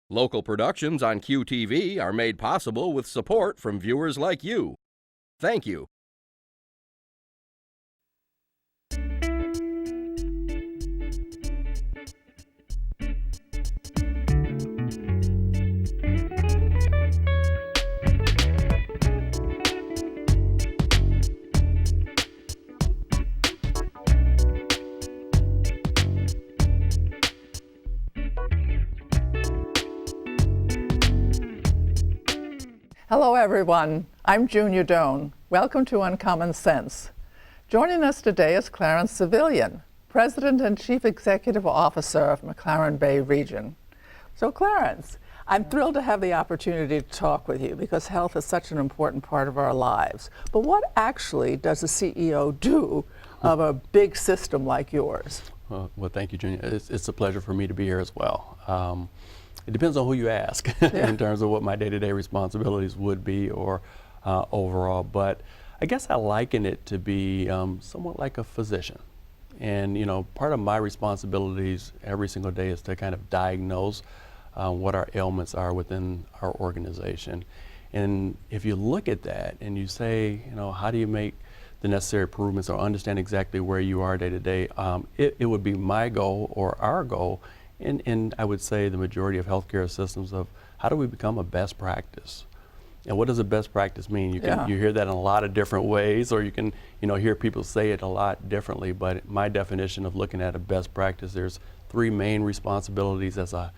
Local productions on QTV are made possible with support from viewers like you. Thank you. Hello everyone, I'm Junior Doan. Welcome to Uncommon Sense. Joining us today is Clarence Sevillian, President and Chief Executive Officer of McLaren Bay Region. So Clarence, I'm thrilled to have the opportunity to talk with you because health is such an important part of our lives. But what actually does a CEO do of a big system like yours? Well, thank you, Junior. It's a pleasure for me to be here as well. It depends on who you ask in terms of what my day-to-day responsibilities would be or overall, but I guess I liken it to be somewhat like a physician. And part of my responsibilities every single day is to kind of diagnose what our ailments are within our organization. And if you look at that and you say, how do you make the necessary improvements or understand exactly where you are day to day, it would be my goal or our goal, and I would say the majority of healthcare systems, of how do we become a best practice? And what does a best practice mean? You hear that in a lot of different ways, or you can hear people say it a lot differently, but my definition of looking at a best practice, there's three main responsibilities as a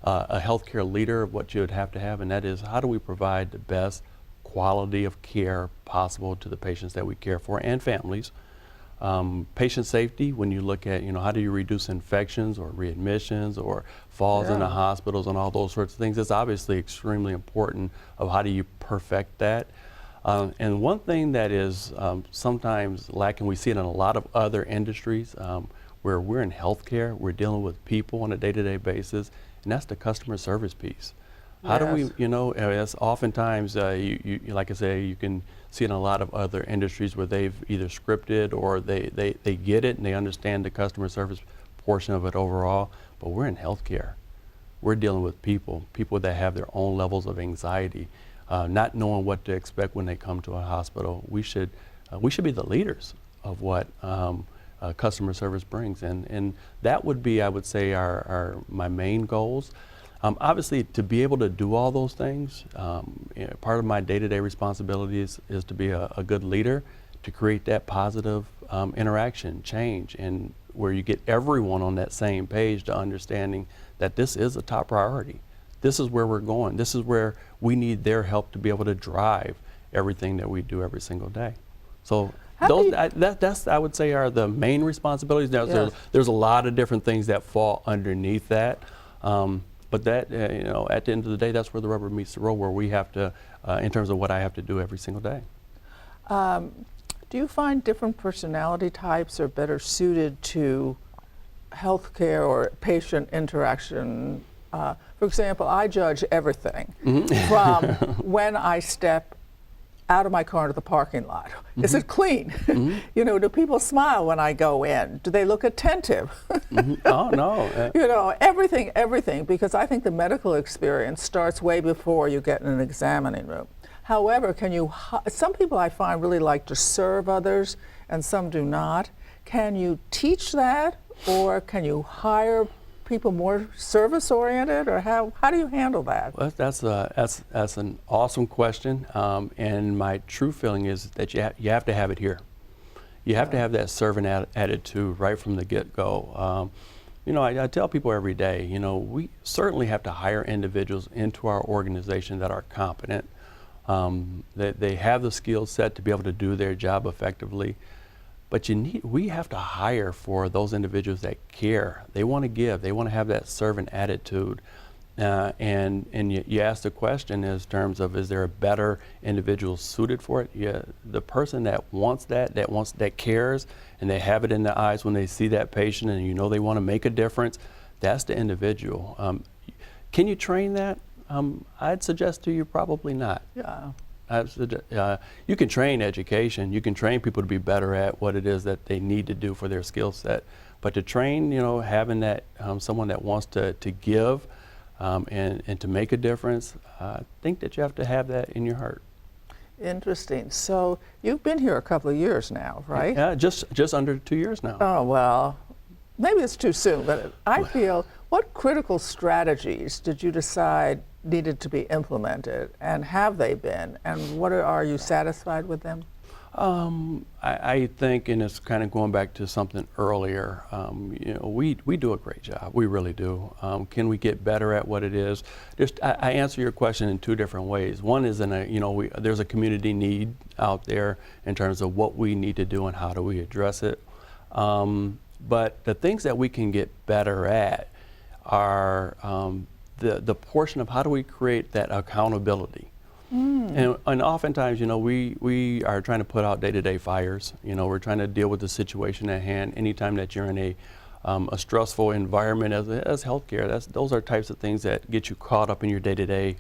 healthcare leader of what you would have to have, and that is, how do we provide the best quality of care possible to the patients that we care for and families. Patient safety, when you look at, how do you reduce infections or readmissions or falls into hospitals and all those sorts of things, it's obviously extremely important of how do you perfect that. And one thing that is sometimes lacking, we see it in a lot of other industries, where we're in healthcare, we're dealing with people on a day-to-day basis, and that's the customer service piece. How do we, it's oftentimes, like I say, you can see in a lot of other industries where they've either scripted or they get it and they understand the customer service portion of it overall, but we're in healthcare. We're dealing with people that have their own levels of anxiety, not knowing what to expect when they come to a hospital. We should be the leaders of what customer service brings, and that would be, I would say, my main goals. Obviously, to be able to do all those things, part of my day-to-day responsibilities is to be a good leader, to create that positive interaction, change, and where you get everyone on that same page to understanding that this is a top priority. This is where we're going. This is where we need their help to be able to drive everything that we do every single day. So that's, I would say, are the main responsibilities. Now, there's a lot of different things that fall underneath that. But that, at the end of the day, that's where the rubber meets the road, where we have to, in terms of what I have to do every single day. Do you find different personality types are better suited to healthcare or patient interaction? For example, I judge everything from when I step out of my car into the parking lot. Is it clean? Do people smile when I go in? Do they look attentive? Oh, no. Everything, because I think the medical experience starts way before you get in an examining room. However, some people I find really like to serve others and some do not. Can you teach that, or can you hire people more service-oriented, or how do you handle that? Well, that's an awesome question, and my true feeling is that you have to have it here. You have to have that servant attitude right from the get-go. I tell people every day, we certainly have to hire individuals into our organization that are competent, that they have the skill set to be able to do their job effectively. But we have to hire for those individuals that care. They want to give. They want to have that servant attitude. And you asked the question in terms of, is there a better individual suited for it? Yeah, the person that wants that cares, and they have it in their eyes when they see that patient, and they want to make a difference. That's the individual. Can you train that? I'd suggest to you probably not. Yeah. You can train education. You can train people to be better at what it is that they need to do for their skill set. But to train, having that someone that wants to give, and to make a difference, I think that you have to have that in your heart. Interesting. So you've been here a couple of years now, right? Yeah, just under 2 years now. Oh, well, maybe it's too soon, but I feel, what critical strategies did you decide needed to be implemented, and have they been, and what are you satisfied with them? I think, and it's kind of going back to something earlier, we do a great job. We really do. Can we get better at what it is? I answer your question in two different ways. One is there's a community need out there in terms of what we need to do and how do we address it. But the things that we can get better at are the portion of how do we create that accountability. And oftentimes, we are trying to put out day-to-day fires. We're trying to deal with the situation at hand. Anytime that you're in a stressful environment as healthcare, those are types of things that get you caught up in your day-to-day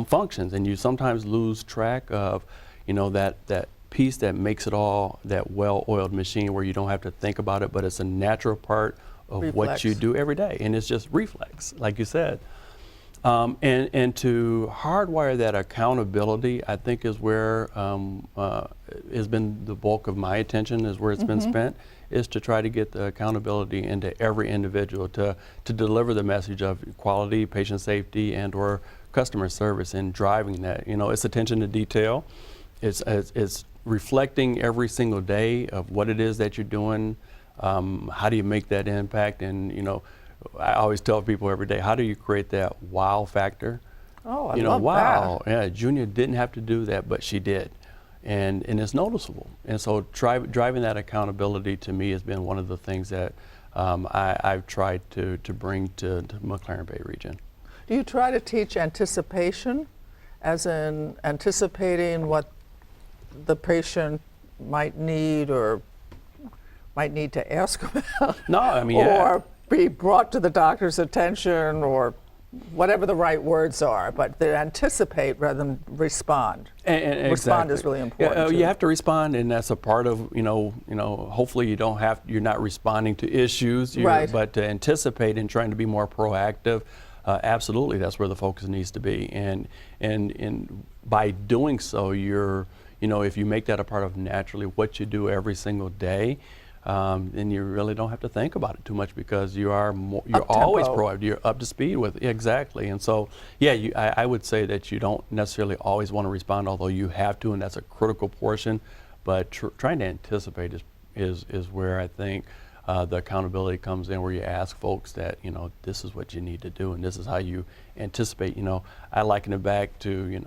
functions, and you sometimes lose track of, that piece that makes it all that well-oiled machine where you don't have to think about it, but it's a natural part of what you do every day, and it's just reflex, like you said. And to hardwire that accountability, I think is where has been the bulk of my attention, is where it's been spent, is to try to get the accountability into every individual to deliver the message of quality, patient safety, and or customer service, and driving that. It's attention to detail. It's reflecting every single day of what it is that you're doing. How do you make that impact? And I always tell people every day, how do you create that wow factor? Oh, I love wow, that. yeah, Junior didn't have to do that, but she did. And it's noticeable. And so driving that accountability to me has been one of the things that I've tried to bring to McLaren Bay region. Do you try to teach anticipation, as in anticipating what the patient might need or might need to ask about? No, I mean, or be brought to the doctor's attention, or whatever the right words are, but they anticipate rather than respond. And respond exactly. is really important. You have to respond, and that's a part of, hopefully you're not responding to issues, right. But to anticipate and trying to be more proactive, absolutely, that's where the focus needs to be. And by doing so, if you make that a part of naturally what you do every single day, then you really don't have to think about it too much, because you're always proactive. You're up to speed with it. Exactly. And so, I would say that you don't necessarily always want to respond, although you have to, and that's a critical portion. But trying to anticipate is where I think the accountability comes in, where you ask folks that, this is what you need to do, and this is how you anticipate. I liken it back to,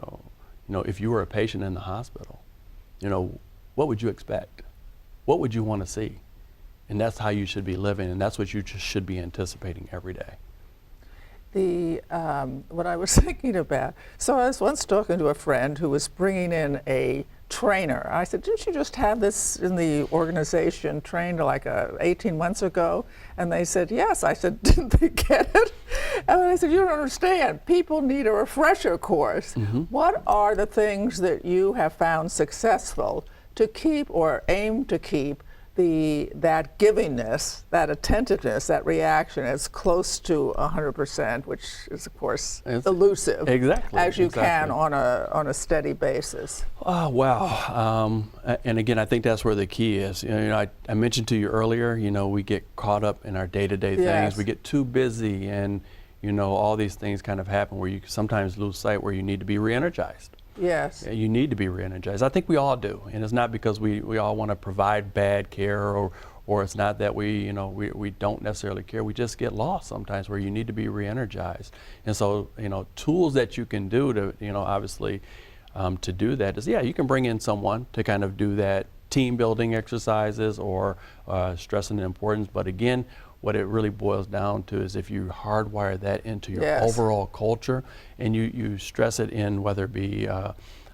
if you were a patient in the hospital, what would you expect? What would you want to see? And that's how you should be living, and that's what you just should be anticipating every day. What I was thinking about, so I was once talking to a friend who was bringing in a trainer. I said, didn't you just have this in the organization trained like 18 months ago? And they said, yes. I said, didn't they get it? And I said, you don't understand. People need a refresher course. What are the things that you have found successful to keep or aim to keep that givingness, that attentiveness, that reaction as close to 100%, which is of course elusive, as you can on a steady basis? Oh, wow. And again, I think that's where the key is. I mentioned to you earlier, we get caught up in our day-to-day things. We get too busy, and all these things kind of happen where you sometimes lose sight where you need to be re-energized. Yes. You need to be re-energized. I think we all do, and it's not because we all want to provide bad care, or it's not that we don't necessarily care. We just get lost sometimes where you need to be re-energized. And so tools that you can do to obviously to do that is you can bring in someone to kind of do that team building exercises or stressing the importance. But again, what it really boils down to is if you hardwire that into your overall culture, and you stress it in, whether it be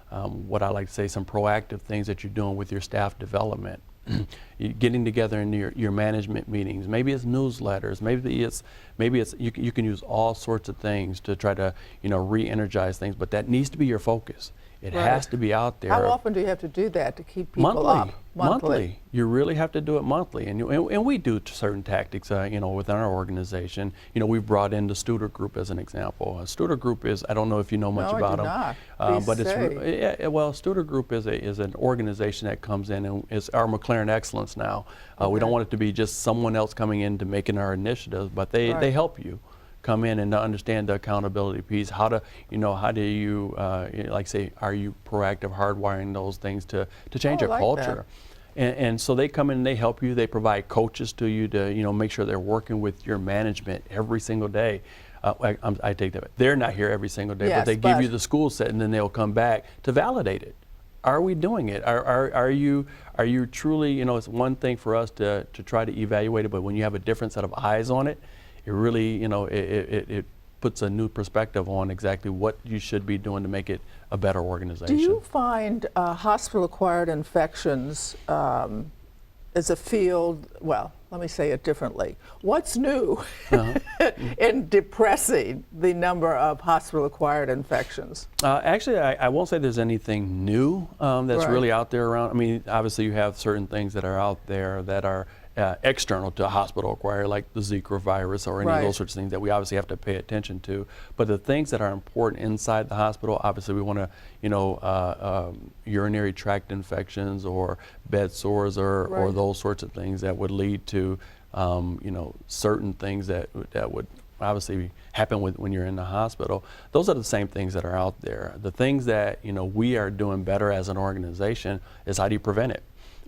what I like to say, some proactive things that you're doing with your staff development, you're getting together in your management meetings. Maybe it's newsletters. Maybe it's you can use all sorts of things to try to re-energize things. But that needs to be your focus. It Right. has to be out there. How often do you have to do that to keep people up? Monthly. You really have to do it monthly, and we do certain tactics, within our organization. We've brought in the Studer Group as an example. A Studer Group is, I don't know if you know much about them. No, I do not. But Studer Group is an organization that comes in and is our McLaren Excellence now. We don't want it to be just someone else coming in to making our initiatives, but they help you come in and understand the accountability piece. How do you, like say, are you proactive, hardwiring those things to change your culture? And so they come in and they help you. They provide coaches to you to make sure they're working with your management every single day. I take that. They're not here every single day, yes, but they give you the school set, and then they'll come back to validate it. Are we doing it? Are you truly? It's one thing for us to try to evaluate it, but when you have a different set of eyes on it, it really, it puts a new perspective on exactly what you should be doing to make it a better organization. Do you find hospital-acquired infections as a field, well, let me say it differently. What's new in depressing the number of hospital-acquired infections? Actually, I won't say there's anything new that's really out there around. I mean, obviously you have certain things that are out there that are external to hospital acquired, like the Zika virus or any of those sorts of things that we obviously have to pay attention to. But the things that are important inside the hospital, obviously we want to, urinary tract infections or bed sores or those sorts of things that would lead to, certain things that would obviously happen when you're in the hospital. Those are the same things that are out there. The things that, we are doing better as an organization is how do you prevent it?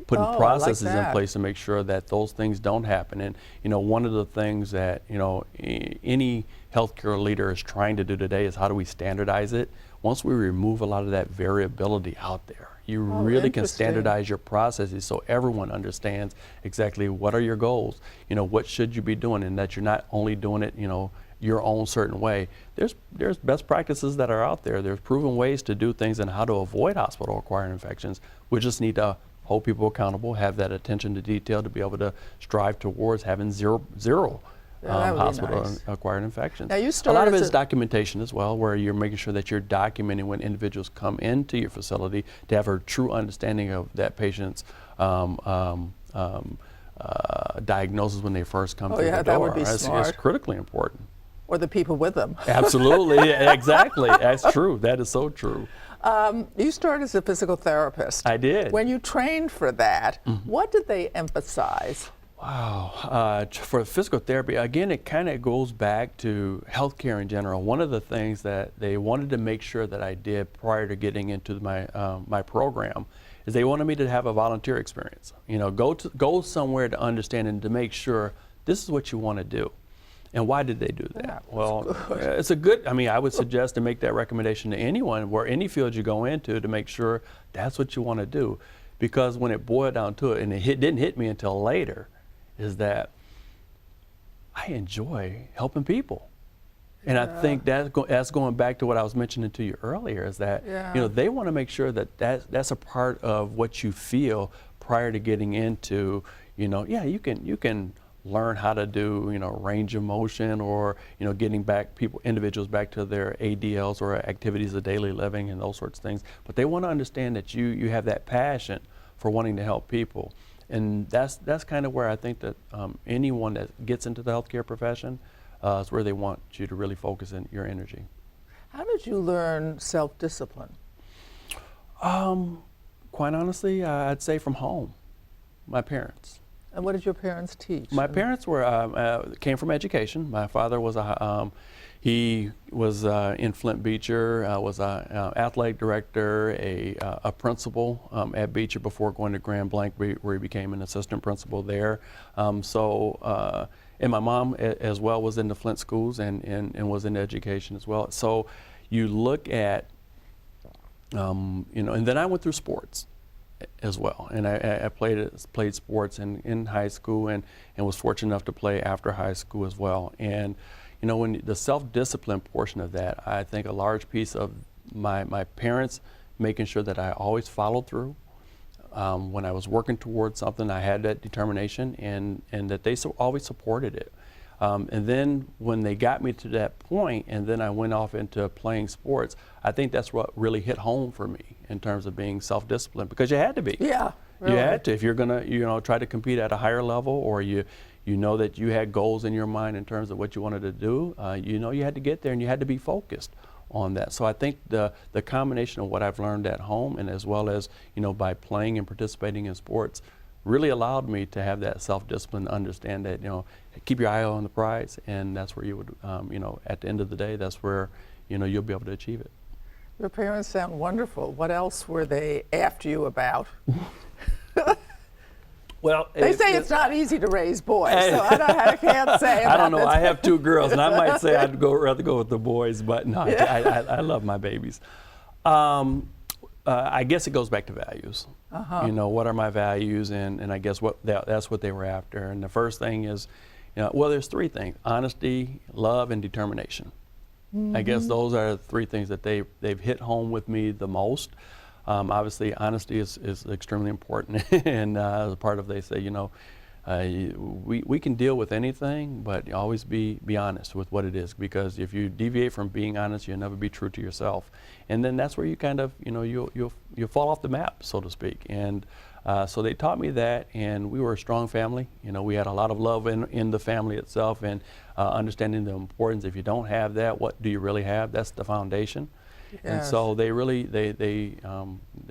Putting processes in place to make sure that those things don't happen. And one of the things that any healthcare leader is trying to do today is how do we standardize it? Once we remove a lot of that variability out there, you really can standardize your processes so everyone understands exactly what are your goals, what should you be doing, and that you're not only doing it, your own certain way. There's best practices that are out there. There's proven ways to do things and how to avoid hospital-acquired infections. We just need to hold people accountable, have that attention to detail to be able to strive towards having zero hospital-acquired infections. Now you a lot of it is documentation as well, where you're making sure that you're documenting when individuals come into your facility to have a true understanding of that patient's diagnosis when they first come through the door. That would be smart. It's critically important. Or the people with them. Absolutely, exactly. That's true. That is so true. You started as a physical therapist. I did. When you trained for that, what did they emphasize? Wow. For physical therapy, again, it kind of goes back to healthcare in general. One of the things that they wanted to make sure that I did prior to getting into my program is they wanted me to have a volunteer experience. Go somewhere to understand and to make sure this is what you want to do. And why did they do that? It's a good, I would suggest to make that recommendation to anyone, where any field you go into, to make sure that's what you want to do. Because when it boiled down to it, and it didn't hit me until later, is that I enjoy helping people. And I think that's going back to what I was mentioning to you earlier, is that they want to make sure that that's a part of what you feel prior to getting into, you can learn how to do, range of motion, or, getting individuals back to their ADLs or activities of daily living and those sorts of things. But they want to understand that you have that passion for wanting to help people. And that's kind of where I think that anyone that gets into the healthcare profession is where they want you to really focus in your energy. How did you learn self-discipline? Quite honestly, I'd say from home, my parents. And what did your parents teach? My parents came from education. My father was he was in Flint Beecher, was an athletic director, a principal at Beecher before going to Grand Blanc, where he became an assistant principal there. And my mom as well was in the Flint schools and was in education as well. So you look at, and then I went through sports as well, and I played sports in high school and was fortunate enough to play after high school as well. And when the self-discipline portion of that, I think a large piece of my parents making sure that I always followed through. When I was working towards something, I had that determination, and that they always supported it. And then when they got me to that point, and then I went off into playing sports, I think that's what really hit home for me in terms of being self-disciplined, because you had to be. Yeah, really. You had to. If you're going to, try to compete at a higher level, or you know that you had goals in your mind in terms of what you wanted to do, you had to get there, and you had to be focused on that. So I think the combination of what I've learned at home, and as well as, by playing and participating in sports, really allowed me to have that self-discipline, understand that, keep your eye on the prize, and that's where you would, at the end of the day, that's where, you'll be able to achieve it. Your parents sound wonderful. What else were they after you about? Well, they say it's not easy to raise boys, so I can't say about I don't know. this. I have 2 girls, and I might say I'd rather go with the boys, but no, I love my babies. I guess it goes back to values. What are my values, and I guess that's what they were after. And the first thing is, there's 3 things: honesty, love, and determination. I guess those are the 3 things that they've hit home with me the most. Obviously, honesty is extremely important, and as a part of, they say, we can deal with anything, but always be honest with what it is, because if you deviate from being honest, you'll never be true to yourself, and then that's where you kind of, you'll fall off the map, so to speak. And so they taught me that, and we were a strong family. We had a lot of love in the family itself, and understanding the importance. If you don't have that, what do you really have? That's the foundation. Yes. And so they really they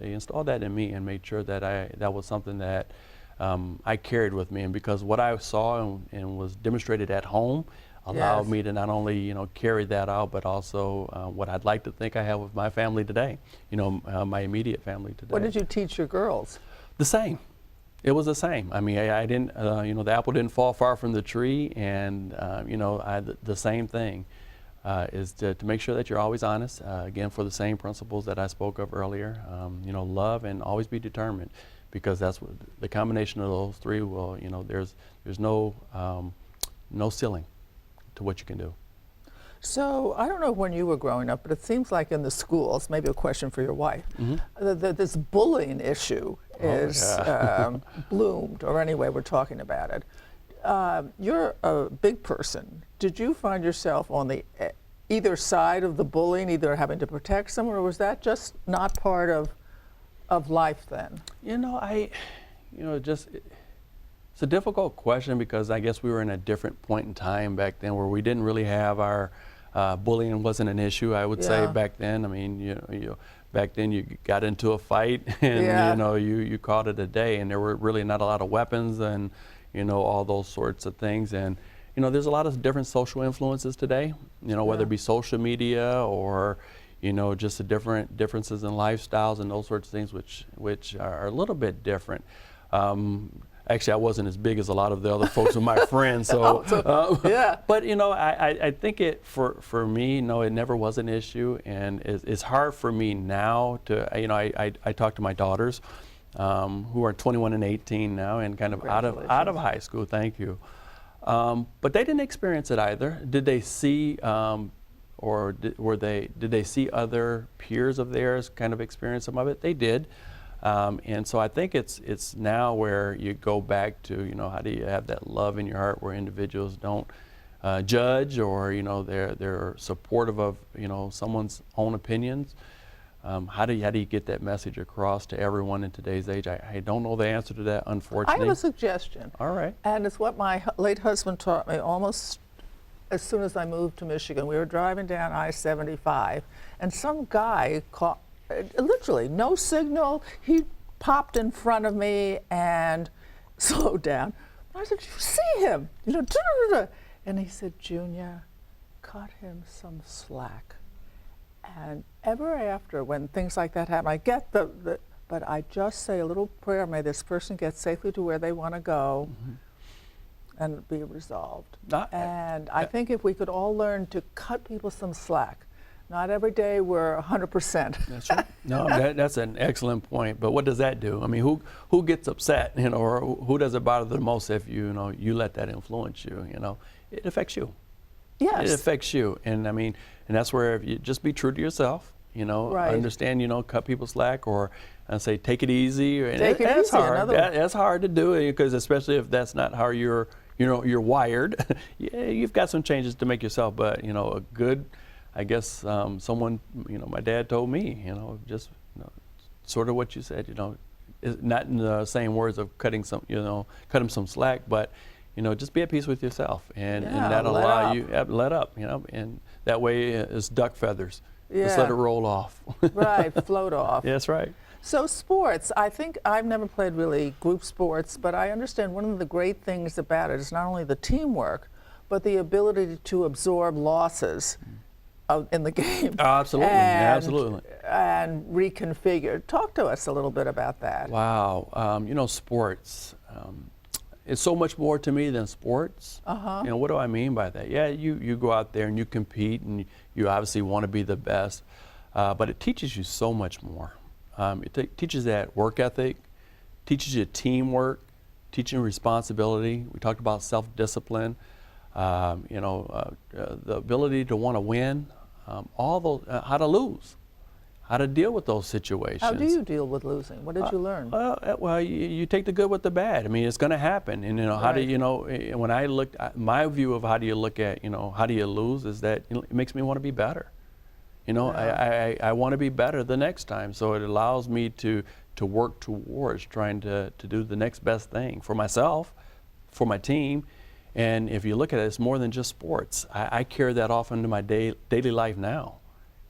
installed that in me and made sure that that was something that I carried with me. And because what I saw and was demonstrated at home allowed me to not only carry that out, but also what I'd like to think I have with my family today. My immediate family today. What did you teach your girls? The same. It was the same. I mean, I didn't. The apple didn't fall far from the tree, and the same thing. Is to make sure that you're always honest, again, for the same principles that I spoke of earlier, love, and always be determined, because that's what the combination of those 3 will, there's no ceiling to what you can do. So I don't know when you were growing up, but it seems like in the schools, maybe a question for your wife, this bullying issue is bloomed, or anyway, we're talking about it. You're a big person. Did you find yourself on the either side of the bullying, either having to protect someone, or was that just not part of life then? It's a difficult question, because I guess we were in a different point in time back then where we didn't really have our bullying wasn't an issue, I would say, back then. I mean, back then you got into a fight and you called it a day, and there were really not a lot of weapons and all those sorts of things. And there's a lot of different social influences today, whether it be social media or just the differences in lifestyles and those sorts of things, which are a little bit different. Actually, I wasn't as big as a lot of the other folks of my friends. So, but I think for me, no, it never was an issue, and it's hard for me now to, I talk to my daughters, who are 21 and 18 now, and kind of out of high school. Thank you. But they didn't experience it either. Did they see, did they see other peers of theirs kind of experience some of it? They did. And so I think it's now where you go back to, how do you have that love in your heart where individuals don't judge, or they're supportive of someone's own opinions. How do you get that message across to everyone in today's age? I don't know the answer to that, unfortunately. I have a suggestion. All right. And it's what my late husband taught me almost as soon as I moved to Michigan. We were driving down I-75, and some guy caught, literally no signal, he popped in front of me and slowed down. I said, "You see him?" And he said, "Junior, cut him some slack." And ever after, when things like that happen, I get but I just say a little prayer, may this person get safely to where they want to go and be resolved. I think if we could all learn to cut people some slack, not every day we're 100%. That's right. No, that's an excellent point. But what does that do? I mean, who gets upset, or who does it bother the most if you let that influence you? It affects you. Yes. It affects you, and that's where if you just be true to yourself. Right. Understand. Cut people slack, or say take it easy. Take it that's easy. hard. That's hard to do, because especially if that's not how you're you're wired. Yeah, you've got some changes to make yourself, but a good, I guess, someone, my dad told me, just sort of what you said, not in the same words of cutting him some slack, but just be at peace with yourself, and that'll allow you let up, and that way it's duck feathers. Just let it roll off. Right, float off. Yeah, that's right. So sports, I think I've never played really group sports, but I understand one of the great things about it is not only the teamwork, but the ability to absorb losses in the game. Absolutely, absolutely. And reconfigure. Talk to us a little bit about that. Wow, sports. It's so much more to me than sports. What do I mean by that? Yeah, you go out there and you compete, and you obviously want to be the best, but it teaches you so much more. It teaches that work ethic, teaches you teamwork, teaching responsibility. We talked about self-discipline, the ability to want to win, all those, how to lose, how to deal with those situations. How do you deal with losing? What did you learn? Well, you take the good with the bad. I mean, it's going to happen. And, how do when I look, my view of how do you look at, how do you lose is that it makes me want to be better. I want to be better the next time. So it allows me to work towards trying to do the next best thing for myself, for my team. And if you look at it, it's more than just sports. I carry that off into my daily life now.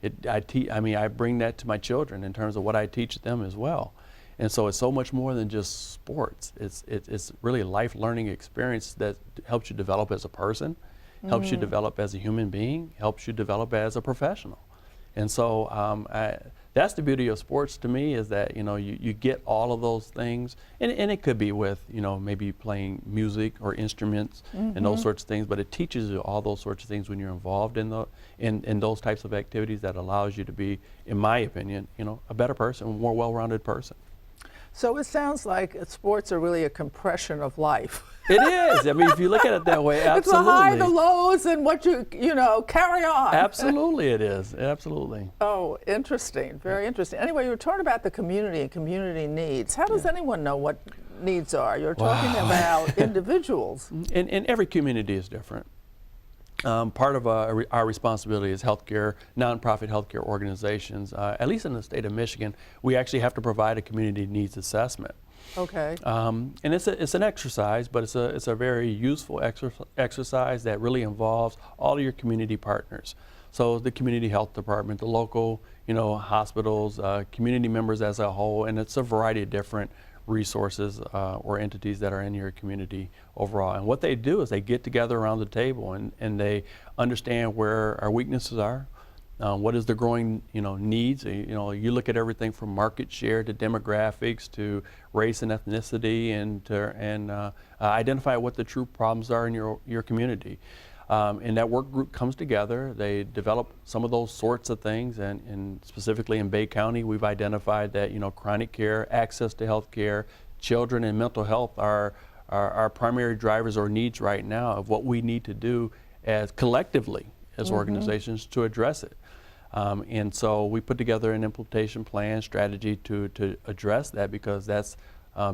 I bring that to my children in terms of what I teach them as well. And so it's so much more than just sports. It's really a life learning experience that helps you develop as a person, helps you develop as a human being, helps you develop as a professional. And so that's the beauty of sports to me, is that you get all of those things, and it could be with maybe playing music or instruments and those sorts of things, but it teaches you all those sorts of things when you're involved in those types of activities that allows you to be, in my opinion, a better person, a more well-rounded person. So it sounds like sports are really a compression of life. It is. I mean, if you look at it that way, absolutely. It's the high, the lows, and what you carry on. Absolutely, it is. Absolutely. Oh, interesting. Very interesting. Anyway, you were talking about the community and community needs. How does anyone know what needs are? You're talking about individuals. And every community is different. Part of our responsibility as healthcare, nonprofit healthcare organizations, at least in the state of Michigan, we actually have to provide a community needs assessment. Okay. And it's an exercise, but it's a very useful exercise that really involves all of your community partners. So the community health department, the local, hospitals, community members as a whole, and it's a variety of different resources or entities that are in your community overall. And what they do is they get together around the table and they understand where our weaknesses are, what is the growing needs. You look at everything from market share to demographics to race and ethnicity, and identify what the true problems are in your community. And that work group comes together. They develop some of those sorts of things, and specifically in Bay County, we've identified that chronic care, access to health care, children, and mental health are our primary drivers or needs right now of what we need to do as collectively as organizations to address it. And so we put together an implementation plan strategy to address that, because that's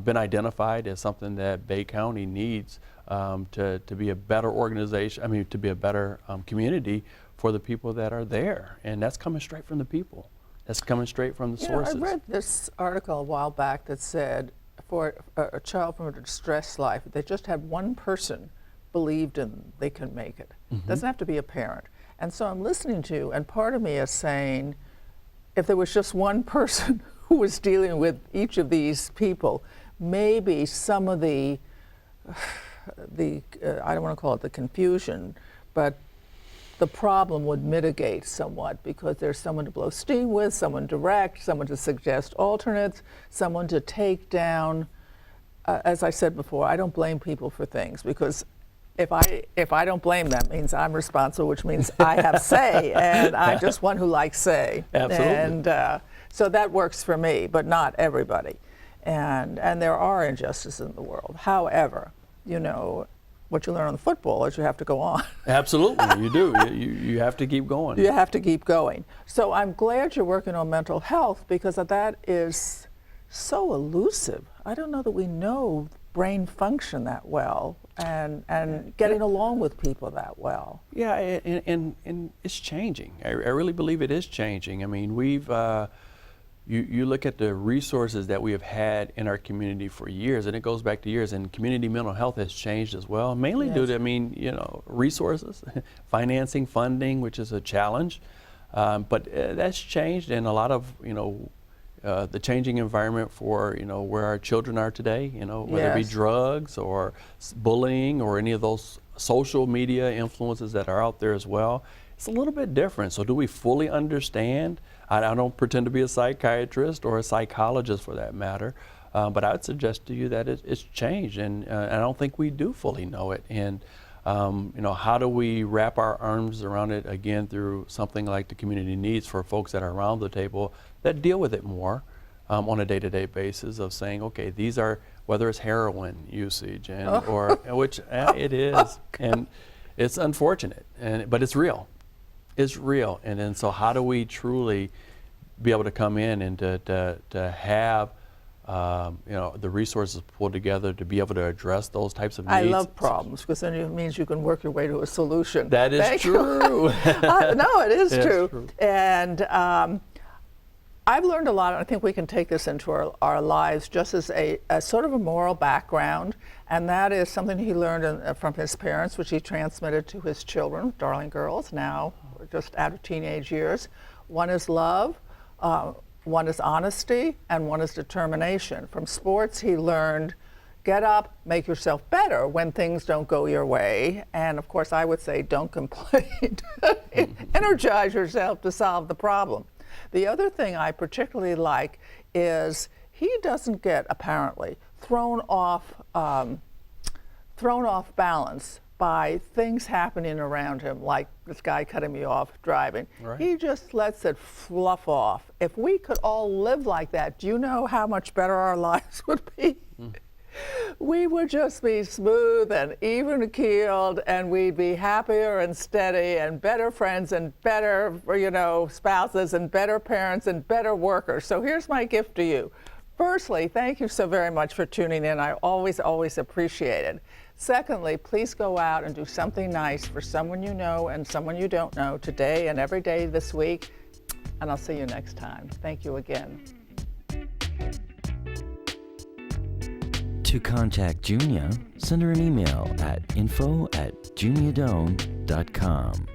been identified as something that Bay County needs to be a better organization, to be a better community for the people that are there. And that's coming straight from the people. That's coming straight from the sources. I read this article a while back that said for a child from a distressed life, they just had one person believed in they can make it. Doesn't have to be a parent. And so I'm listening to, and part of me is saying, if there was just one person who was dealing with each of these people, maybe some of the I don't want to call it the confusion, but the problem would mitigate somewhat, because there's someone to blow steam with, someone to direct, someone to suggest alternates, someone to take down. As I said before, I don't blame people for things, because if I don't blame them, it means I'm responsible, which means I have say, and I'm just one who likes say. Absolutely. And so that works for me, but not everybody. And there are injustices in the world. However, what you learn on the football is you have to go on. Absolutely, you do. You have to keep going. You have to keep going. So I'm glad you're working on mental health, because that is so elusive. I don't know that we know brain function that well and getting along with people that well. Yeah, and it's changing. I really believe it is changing. I mean, you look at the resources that we have had in our community for years, and it goes back to years, and community mental health has changed as well, mainly due to, resources, financing, funding, which is a challenge. But that's changed, and a lot of, the changing environment for, where our children are today, whether it be drugs or bullying or any of those social media influences that are out there as well. It's a little bit different. So do we fully understand? I don't pretend to be a psychiatrist or a psychologist for that matter, but I would suggest to you that it's changed, and I don't think we do fully know it. And how do we wrap our arms around it again through something like the community needs for folks that are around the table that deal with it more on a day-to-day basis of saying, okay, these are, whether it's heroin usage or which it is, and it's unfortunate, but it's real. It's real. And then so how do we truly be able to come in and to have the resources pulled together to be able to address those types of needs? I love problems, because then it means you can work your way to a solution. That is true. No, it is true. True. And I've learned a lot, and I think we can take this into our lives just as a sort of a moral background, and that is something he learned from his parents, which he transmitted to his children, darling girls, now just out of teenage years. One is love, one is honesty, and one is determination. From sports, he learned get up, make yourself better when things don't go your way. And of course, I would say don't complain. Energize yourself to solve the problem. The other thing I particularly like is he doesn't get, apparently, thrown off balance by things happening around him, like this guy cutting me off driving. Right. He just lets it fluff off. If we could all live like that, do you know how much better our lives would be? We would just be smooth and even keeled, and we'd be happier and steady and better friends and better, spouses and better parents and better workers. So here's my gift to you. Firstly, thank you so very much for tuning in. I always appreciate it. Secondly, please go out and do something nice for someone you know and someone you don't know today and every day this week. And I'll see you next time. Thank you again. To contact Junia, send her an email at info@juniadone.com.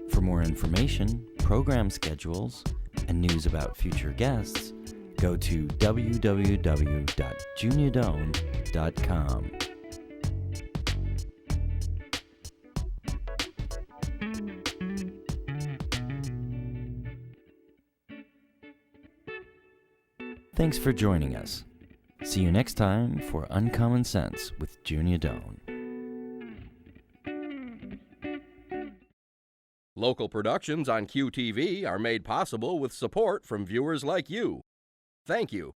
For more information, program schedules, and news about future guests, go to www.juniadone.com. Thanks for joining us. See you next time for Uncommon Sense with Junia Doan. Local productions on QTV are made possible with support from viewers like you. Thank you.